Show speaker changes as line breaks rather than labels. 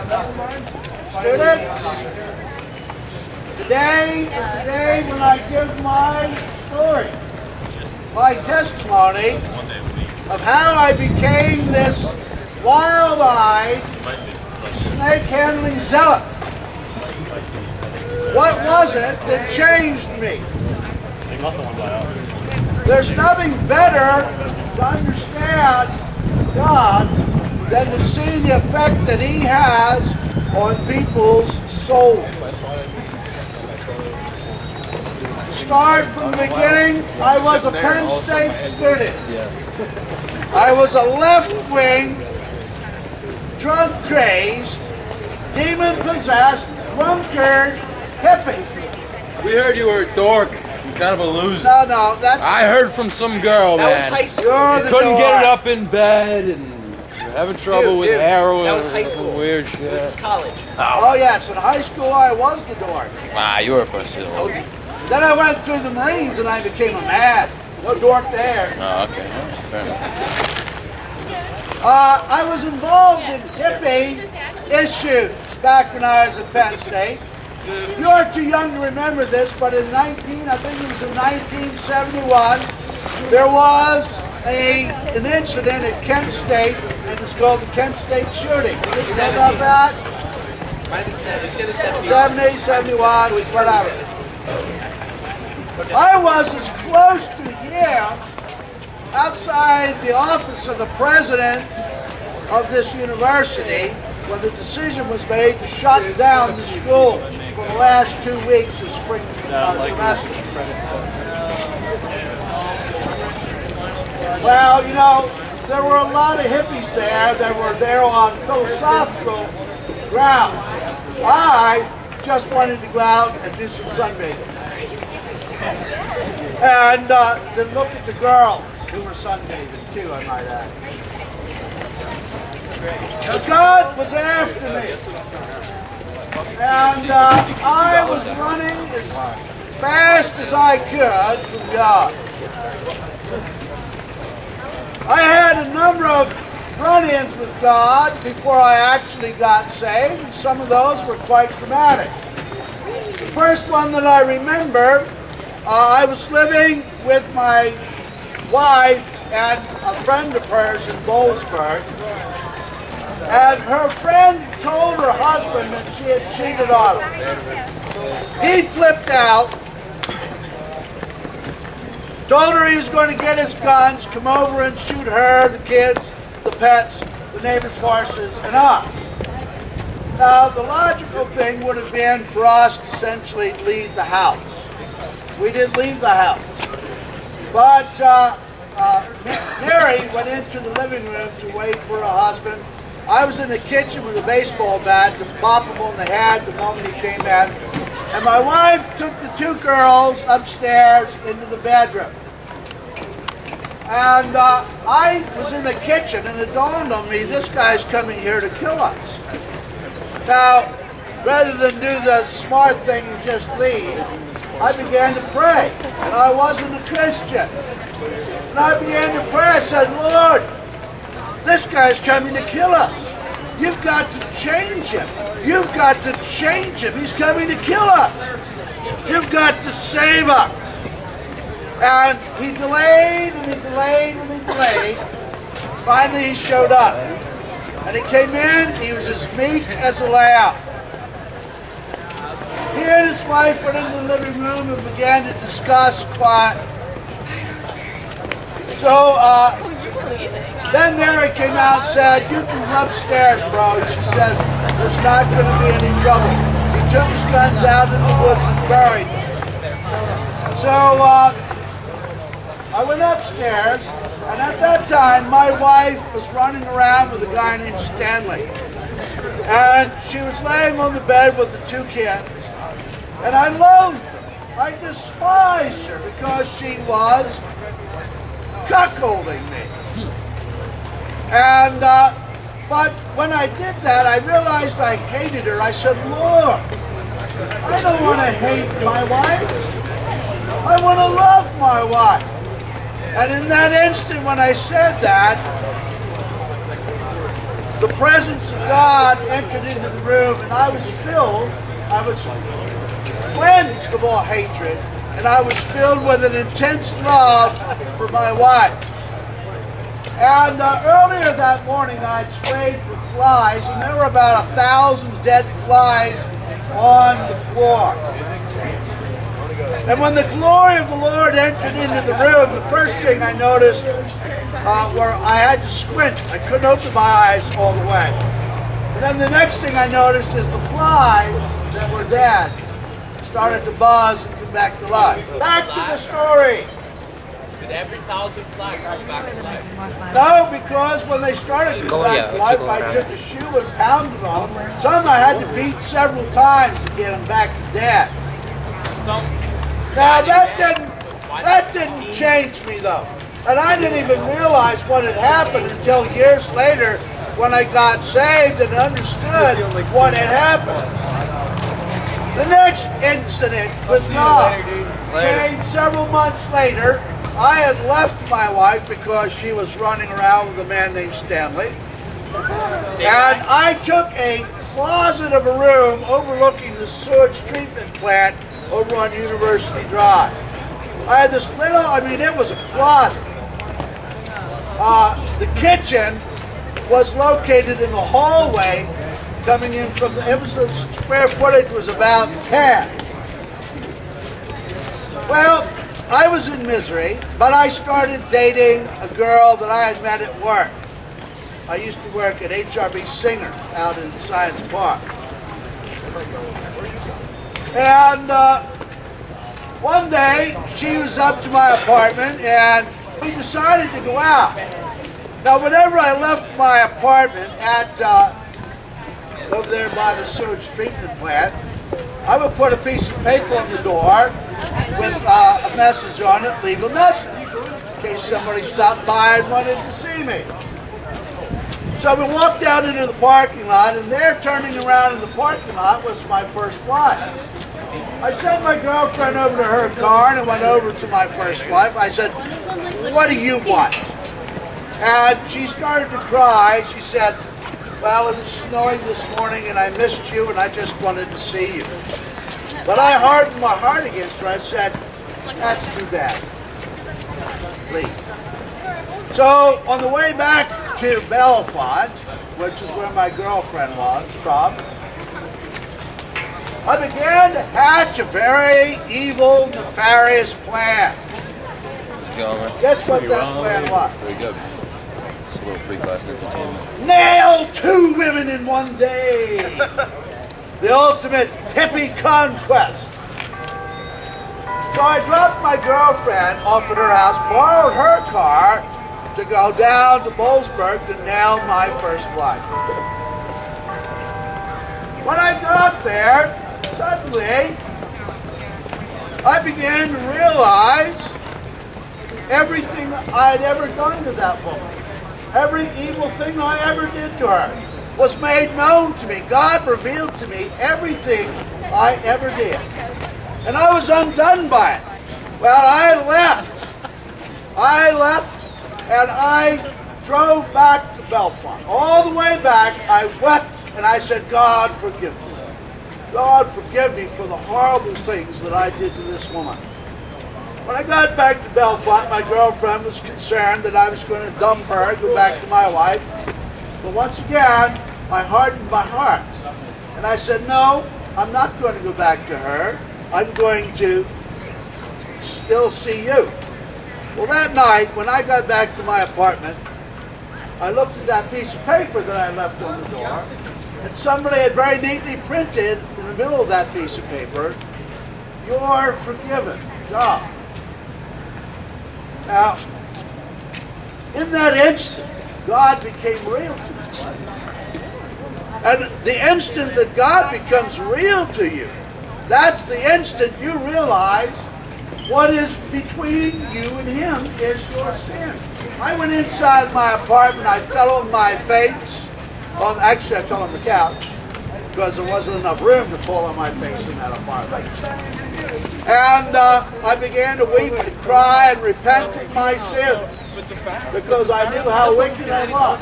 Students, today is the day when I give my story, my testimony of how I became this wild-eyed, snake-handling zealot. What was it that changed me? There's nothing better to understand God than to see the effect that He has on people's souls. To start from the beginning, I was a Penn State student. I was a left-wing, drug-crazed, demon-possessed, drunkard hippie.
We heard you were a dork. You're kind of a loser.
No, that's...
I heard from some girl,
That
man.
was high school.
You're the
Couldn't get it
dork.
up in bed, and you're having trouble with
Dude,
heroin.
that was high
and
school.
Weird
This
shit.
is college.
Oh yes, in high school I was the dork.
Ah, you were a pussy.
Then I went through the Marines and I became a man. No dork there.
Oh, okay. Fair enough.
I was involved in hippie issues back when I was at Penn State. You're too young to remember this, but in 1971, there was an incident at Kent State, and it's called the Kent State shooting. You know about that?
Might have been 70.
70, 71, whatever. I was as close to him outside the office of the president of this university when the decision was made to shut down the school for the last 2 weeks of spring semester. Well, you know, there were a lot of hippies there that were there on philosophical grounds. I just wanted to go out and do some sunbathing. And to look at the girls who were sunbathing too, I might add. But God was after me. And I was running as fast as I could from God. I had a number of run-ins with God before I actually got saved. Some of those were quite traumatic. The first one that I remember, I was living with my wife and a friend of hers in Boalsburg, and her friend told her husband that she had cheated on him. He flipped out, told her he was going to get his guns, come over and shoot her, the kids, the pets, the neighbor's horses, and us. Now, the logical thing would have been for us to essentially leave the house. We didn't leave the house. But Mary went into the living room to wait for her husband. I was in the kitchen with a baseball bat to pop him on the head the moment he came in. And my wife took the two girls upstairs into the bedroom. And I was in the kitchen, and it dawned on me, this guy's coming here to kill us. Now, rather than do the smart thing and just leave, I began to pray. And I wasn't a Christian. And I began to pray. I said, Lord, this guy's coming to kill us. You've got to change him. You've got to change him. He's coming to kill us. You've got to save us. And he delayed, and he delayed, and he delayed. Finally, he showed up. And he came in, he was as meek as a lamb. He and his wife went into the living room and began to discuss quiet. So, then Mary came out and said, you can come upstairs, bro. She says, there's not going to be any trouble. He took his guns out in the woods and buried them. So, I went upstairs, and at that time, my wife was running around with a guy named Stanley. And she was laying on the bed with the two kids. And I loathed her. I despised her because she was cuckolding me. And, but when I did that, I realized I hated her. I said, Lord, I don't want to hate my wife. I want to love my wife. And in that instant when I said that, the presence of God entered into the room, and I was cleansed of all hatred, and I was filled with an intense love for my wife. And earlier that morning I had sprayed for flies, and there were about 1,000 dead flies on the floor. And when the glory of the Lord entered into the room, the first thing I noticed were I had to squint. I couldn't open my eyes all the way. And then the next thing I noticed is the flies that were dead started to buzz and come back to life. Back to the story.
Did every 1,000 flies come back to life?
No, because when they started to come back to life, I took a shoe and pounded on them. Some I had to beat several times to get them back to death. Now that didn't change me though. And I didn't even realize what had happened until years later when I got saved and understood what had happened. The next incident was not. Came several months later. I had left my wife because she was running around with a man named Stanley. And I took a closet of a room overlooking the sewage treatment plant over on University Drive. I had this little, it was a closet. The kitchen was located in the hallway coming in from the, the square footage was about 10. Well, I was in misery, but I started dating a girl that I had met at work. I used to work at HRB Singer out in Science Park. And one day, she was up to my apartment and we decided to go out. Now, whenever I left my apartment at over there by the sewage treatment plant, I would put a piece of paper on the door with a message on it, leave a message, in case somebody stopped by and wanted to see me. So we walked out into the parking lot, and there, turning around in the parking lot, was my first wife. I sent my girlfriend over to her car, and I went over to my first wife. I said, "What do you want?" And she started to cry. She said, "Well, it was snowing this morning, and I missed you, and I just wanted to see you." But I hardened my heart against her. I said, "That's too bad. Leave." So on the way back to Bellefonte, which is where my girlfriend was from, I began to hatch a very evil, nefarious plan. Guess what that plan was?
Very good. It's a little pre-class entertainment.
Nail 2 women in one day. The ultimate hippie conquest. So I dropped my girlfriend off at her house, borrowed her car to go down to Boalsburg to nail my first wife. When I got there, suddenly I began to realize everything I'd ever done to that woman. Every evil thing I ever did to her was made known to me. God revealed to me everything I ever did. And I was undone by it. Well, I left and I drove back to Bellefonte. All the way back, I wept and I said, "God, forgive me. God, forgive me for the horrible things that I did to this woman." When I got back to Bellefonte, my girlfriend was concerned that I was going to dump her and go back to my wife. But once again, I hardened my heart. And I said, "No, I'm not going to go back to her. I'm going to still see you." Well, that night, when I got back to my apartment, I looked at that piece of paper that I left on the door, and somebody had very neatly printed in the middle of that piece of paper, "You're forgiven, God." Now, in that instant, God became real to me. And the instant that God becomes real to you, that's the instant you realize what is between you and Him is your sin. I went inside my apartment, I fell on my face. Well, actually I fell on the couch because there wasn't enough room to fall on my face in that apartment. And I began to weep and cry and repent of my sins because I knew how wicked I was.